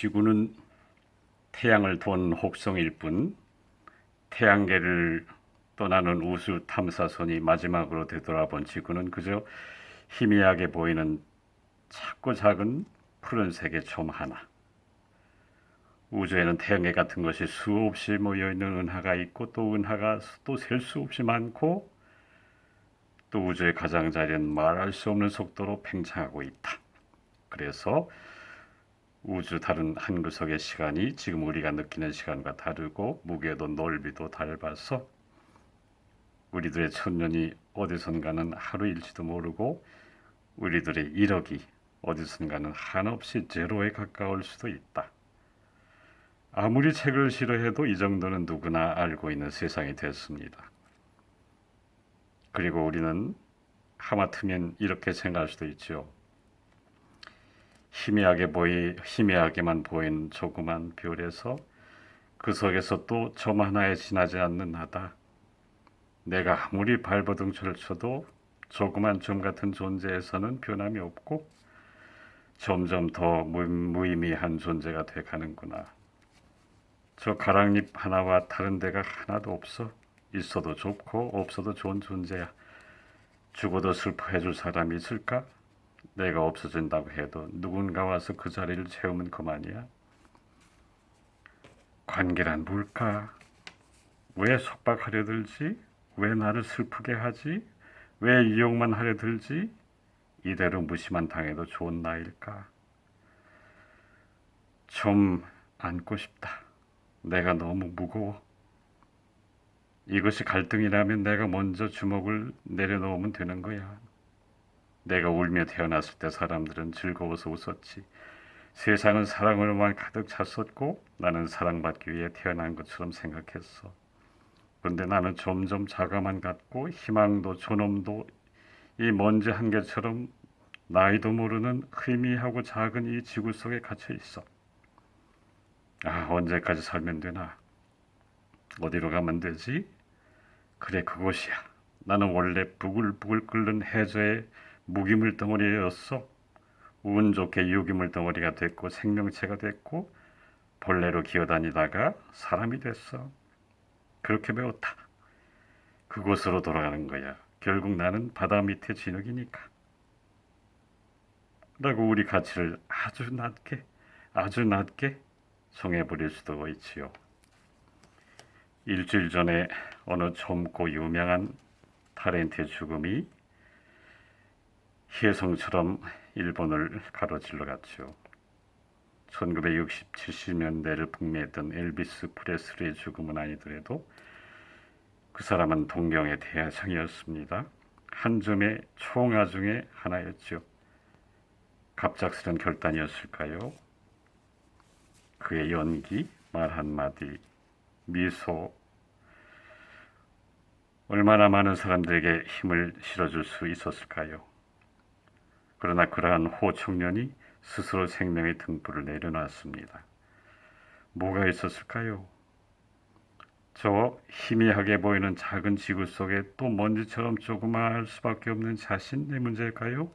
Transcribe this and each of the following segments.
지구는 태양을 돈 혹성일 뿐 태양계를 떠나는 우주 탐사선이 마지막으로 되돌아본 지구는 그저 희미하게 보이는 작고 작은 푸른색의 점 하나. 우주에는 태양계 같은 것이 수없이 모여있는 은하가 있고 또 은하가 또 셀 수 없이 많고 또 우주의 가장자리는 말할 수 없는 속도로 팽창하고 있다. 그래서 우주 다른 한 구석의 시간이 지금 우리가 느끼는 시간과 다르고 무게도 넓이도 닮아서 우리들의 천년이 어디선가는 하루일지도 모르고 우리들의 1억이 어디선가는 한없이 제로에 가까울 수도 있다. 아무리 책을 싫어해도 이 정도는 누구나 알고 있는 세상이 됐습니다. 그리고 우리는 하마터면 이렇게 생각할 수도 있죠. 희미하게만 보이는 조그만 별에서 그 속에서 또 점 하나에 지나지 않는 나다. 내가 아무리 발버둥쳐를 쳐도 조그만 점 같은 존재에서는 변함이 없고 점점 더 무의미한 존재가 돼가는구나. 저 가랑잎 하나와 다른 데가 하나도 없어. 있어도 좋고 없어도 좋은 존재야. 죽어도 슬퍼해줄 사람이 있을까? 내가 없어진다고 해도 누군가 와서 그 자리를 채우면 그만이야. 관계란 뭘까? 왜 속박하려 들지? 왜 나를 슬프게 하지? 왜 이용만 하려 들지? 이대로 무시만 당해도 좋은 나일까? 좀 안고 싶다. 내가 너무 무거워. 이것이 갈등이라면 내가 먼저 주먹을 내려놓으면 되는 거야. 내가 울며 태어났을 때 사람들은 즐거워서 웃었지. 세상은 사랑으로만 가득 찼었고 나는 사랑받기 위해 태어난 것처럼 생각했어. 그런데 나는 점점 자가만 같고 희망도 존엄도 이 먼지 한 개처럼 나이도 모르는 희미하고 작은 이 지구 속에 갇혀 있어. 언제까지 살면 되나? 어디로 가면 되지? 그래, 그곳이야. 나는 원래 부글부글 끓는 해저의 무기물 덩어리였어. 운 좋게 유기물 덩어리가 됐고 생명체가 됐고 벌레로 기어다니다가 사람이 됐어. 그렇게 배웠다. 그곳으로 돌아가는 거야. 결국 나는 바다 밑에 진흙이니까. 라고 우리 가치를 아주 낮게 정해버릴 수도 있지요. 일주일 전에 어느 젊고 유명한 타렌트의 죽음이 혜성처럼 일본을 가로질러 갔죠. 1960, 70년대를 풍미했던 엘비스 프레슬리의 죽음은 아니더라도 그 사람은 동경의 대야성이었습니다. 한 줌의 총아 중에 하나였죠. 갑작스런 결단이었을까요? 그의 연기, 말 한마디, 미소, 얼마나 많은 사람들에게 힘을 실어줄 수 있었을까요? 그러나 그러한 호 청년이 스스로 생명의 등불을 내려놨습니다. 뭐가 있었을까요? 저 희미하게 보이는 작은 지구 속에 또 먼지처럼 조그마할 수밖에 없는 자신의 문제일까요?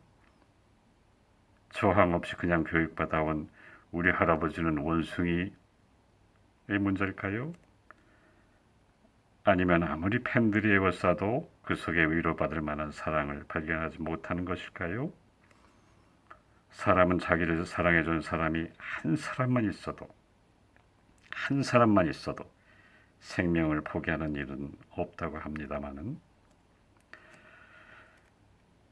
저항 없이 그냥 교육받아온 우리 할아버지는 원숭이의 문제일까요? 아니면 아무리 팬들이 애워싸도 그 속에 위로받을 만한 사랑을 발견하지 못하는 것일까요? 사람은 자기를 사랑해준 사람이 한 사람만 있어도 생명을 포기하는 일은 없다고 합니다마는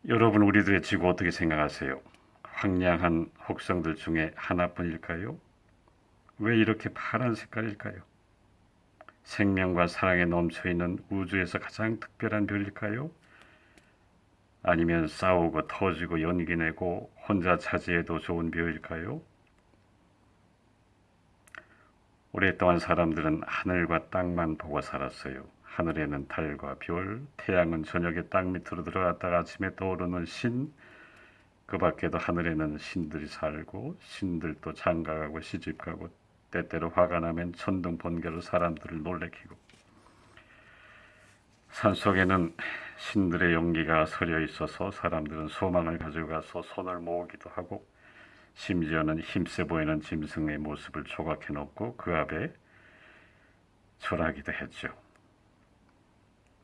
여러분 우리들의 지구 어떻게 생각하세요? 황량한 혹성들 중에 하나뿐일까요? 왜 이렇게 파란 색깔일까요? 생명과 사랑에 넘쳐있는 우주에서 가장 특별한 별일까요? 아니면 싸우고 터지고 연기내고 혼자 차지해도 좋은 별일까요? 오랫동안 사람들은 하늘과 땅만 보고 살았어요. 하늘에는 달과 별, 태양은 저녁에 땅 밑으로 들어갔다가 아침에 떠오르는 신, 그 밖에도 하늘에는 신들이 살고 신들도 장가가고 시집가고 때때로 화가 나면 천둥 번개로 사람들을 놀래키고 산속에는 신들의 용기가 서려 있어서 사람들은 소망을 가져가서 손을 모으기도 하고 심지어는 힘세 보이는 짐승의 모습을 조각해 놓고 그 앞에 절하기도 했죠.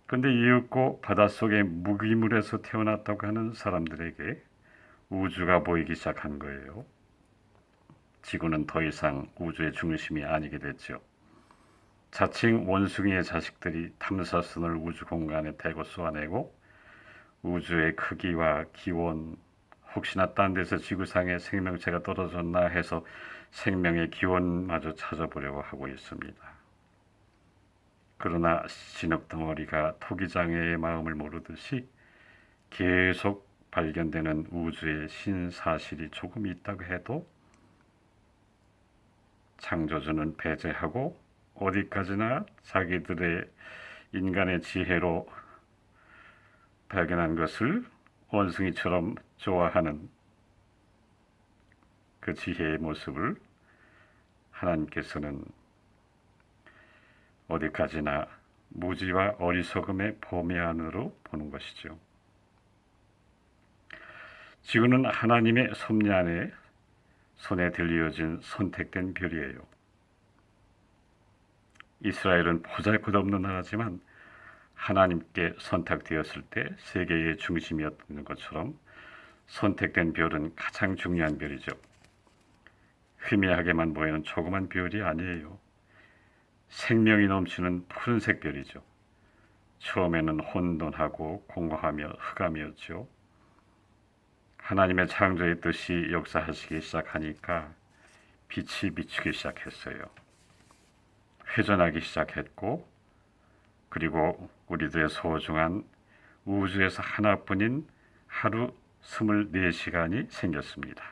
근데 이윽고 바닷속의 무기물에서 태어났다고 하는 사람들에게 우주가 보이기 시작한 거예요. 지구는 더 이상 우주의 중심이 아니게 됐죠. 자칭 원숭이의 자식들이 탐사선을 우주 공간에 대고 쏘아내고 우주의 크기와 기원, 혹시나 딴 데서 지구상에 생명체가 떨어졌나 해서 생명의 기원마저 찾아보려고 하고 있습니다. 그러나 진흙덩어리가 토기장애의 마음을 모르듯이 계속 발견되는 우주의 신사실이 조금 있다고 해도 창조주는 배제하고 어디까지나 자기들의 인간의 지혜로 발견한 것을 원숭이처럼 좋아하는 그 지혜의 모습을 하나님께서는 어디까지나 무지와 어리석음의 범위 안으로 보는 것이죠. 지구는 하나님의 섭리 안에 손에 들려진 선택된 별이에요. 이스라엘은 보잘것없는 나라지만 하나님께 선택되었을 때 세계의 중심이었던 것처럼 선택된 별은 가장 중요한 별이죠. 희미하게만 보이는 조그만 별이 아니에요. 생명이 넘치는 푸른색 별이죠. 처음에는 혼돈하고 공허하며 흑암이었죠. 하나님의 창조의 뜻이 역사하시기 시작하니까 빛이 비추기 시작했어요. 회전하기 시작했고, 그리고 우리들의 소중한 우주에서 하나뿐인 하루 24시간이 생겼습니다.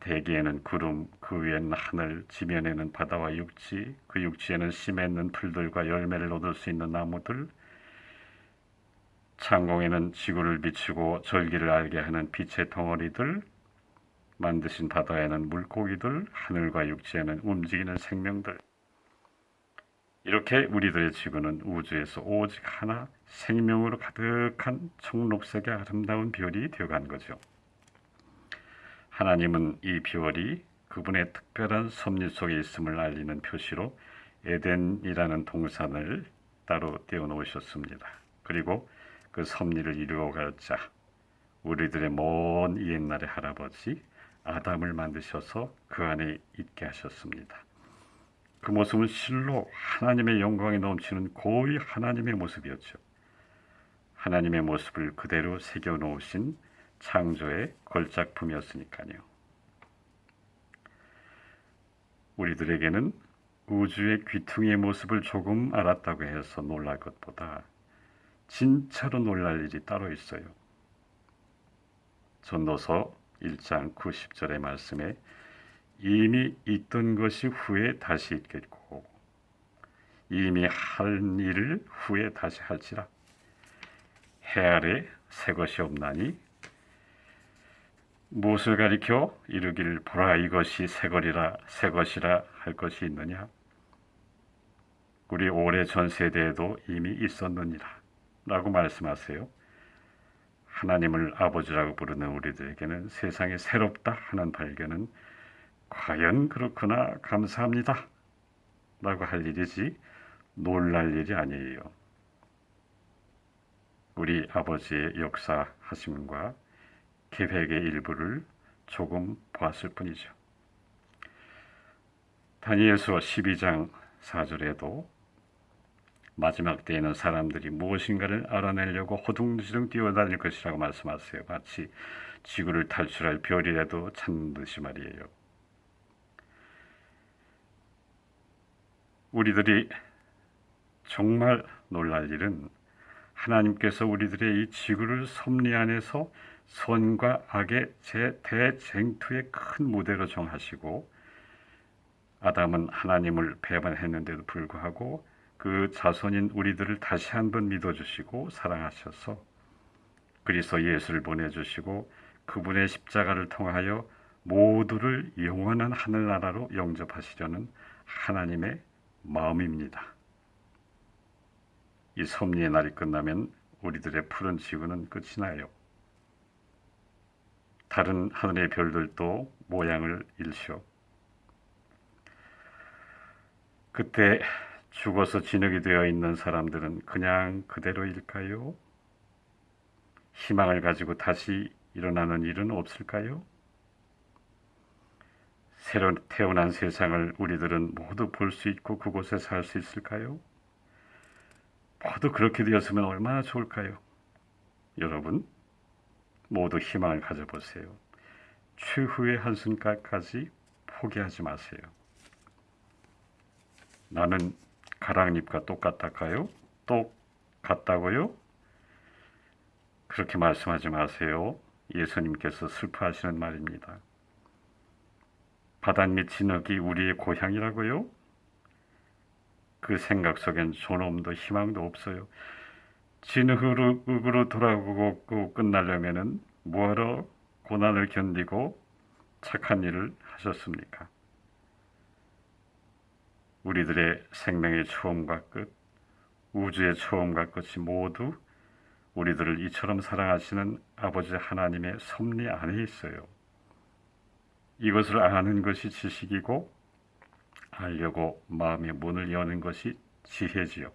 대기에는 구름, 그 위에는 하늘, 지면에는 바다와 육지, 그 육지에는 씨 맺는 풀들과 열매를 얻을 수 있는 나무들, 창공에는 지구를 비추고 절기를 알게 하는 빛의 덩어리들, 만드신 바다에는 물고기들, 하늘과 육지에는 움직이는 생명들. 이렇게 우리들의 지구는 우주에서 오직 하나 생명으로 가득한 청록색의 아름다운 별이 되어간 거죠. 하나님은 이 별이 그분의 특별한 섭리 속에 있음을 알리는 표시로 에덴이라는 동산을 따로 떼어놓으셨습니다. 그리고 그 섭리를 이루어갈 자, 우리들의 먼 옛날의 할아버지 아담을 만드셔서 그 안에 있게 하셨습니다. 그 모습은 실로 하나님의 영광이 넘치는 거의 하나님의 모습이었죠. 하나님의 모습을 그대로 새겨놓으신 창조의 걸작품이었으니까요. 우리들에게는 우주의 귀퉁이의 모습을 조금 알았다고 해서 놀랄 것보다 진짜로 놀랄 일이 따로 있어요. 전도서 1장 90절의 말씀에 이미 있던 것이 후에 다시 있겠고 이미 한 일을 후에 다시 할지라. 해 아래 새 것이 없나니 무엇을 가리켜 이르기를 보라 이것이 새 것이라 할 것이 있느냐. 우리 오래전 세대에도 이미 있었느니라 라고 말씀하세요. 하나님을 아버지라고 부르는 우리들에게는 세상이 새롭다 하는 발견은 과연 그렇구나 감사합니다 라고 할 일이지 놀랄 일이 아니에요. 우리 아버지의 역사하심과 계획의 일부를 조금 보았을 뿐이죠. 다니엘서 12장 4절에도 마지막 때에는 사람들이 무엇인가를 알아내려고 허둥지둥 뛰어다닐 것이라고 말씀하세요. 마치 지구를 탈출할 별이라도 찾는 듯이 말이에요. 우리들이 정말 놀랄 일은 하나님께서 우리들의 이 지구를 섭리 안에서 선과 악의 대쟁투의 큰 무대로 정하시고 아담은 하나님을 배반했는데도 불구하고 그 자손인 우리들을 다시 한번 믿어주시고 사랑하셔서 그리스도 예수를 보내주시고 그분의 십자가를 통하여 모두를 영원한 하늘나라로 영접하시려는 하나님의 마음입니다. 이 섭리의 날이 끝나면 우리들의 푸른 지구는 끝이 나요. 다른 하늘의 별들도 모양을 일시오. 그때 죽어서 진흙이 되어 있는 사람들은 그냥 그대로일까요? 희망을 가지고 다시 일어나는 일은 없을까요? 새로 태어난 세상을 우리들은 모두 볼 수 있고 그곳에 살 수 있을까요? 모두 그렇게 되었으면 얼마나 좋을까요? 여러분, 모두 희망을 가져보세요. 최후의 한순간까지 포기하지 마세요. 나는 가랑잎과 똑같을까요? 똑같다고요? 그렇게 말씀하지 마세요. 예수님께서 슬퍼하시는 말입니다. 바닷밑 진흙이 우리의 고향이라고요? 그 생각 속엔 존엄도 희망도 없어요. 진흙으로 돌아오고 끝나려면 뭐하러 고난을 견디고 착한 일을 하셨습니까? 우리들의 생명의 처음과 끝, 우주의 처음과 끝이 모두 우리들을 이처럼 사랑하시는 아버지 하나님의 섭리 안에 있어요. 이것을 아는 것이 지식이고 알려고 마음의 문을 여는 것이 지혜지요.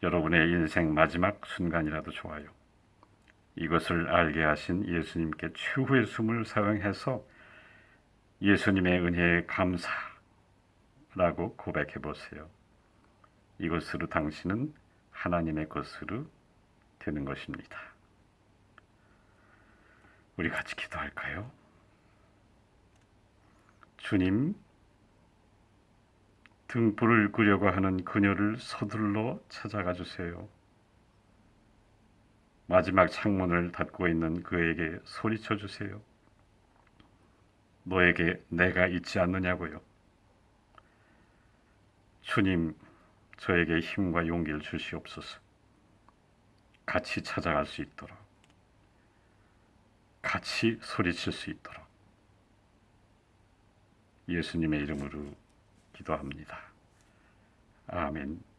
여러분의 인생 마지막 순간이라도 좋아요. 이것을 알게 하신 예수님께 최후의 숨을 사용해서 예수님의 은혜에 감사라고 고백해 보세요. 이것으로 당신은 하나님의 것으로 되는 것입니다. 우리 같이 기도할까요? 주님, 등불을 끄려고 하는 그녀를 서둘러 찾아가 주세요. 마지막 창문을 닫고 있는 그에게 소리쳐 주세요. 너에게 내가 있지 않느냐고요. 주님, 저에게 힘과 용기를 주시옵소서. 같이 찾아갈 수 있도록, 같이 소리칠 수 있도록 예수님의 이름으로 기도합니다. 아멘.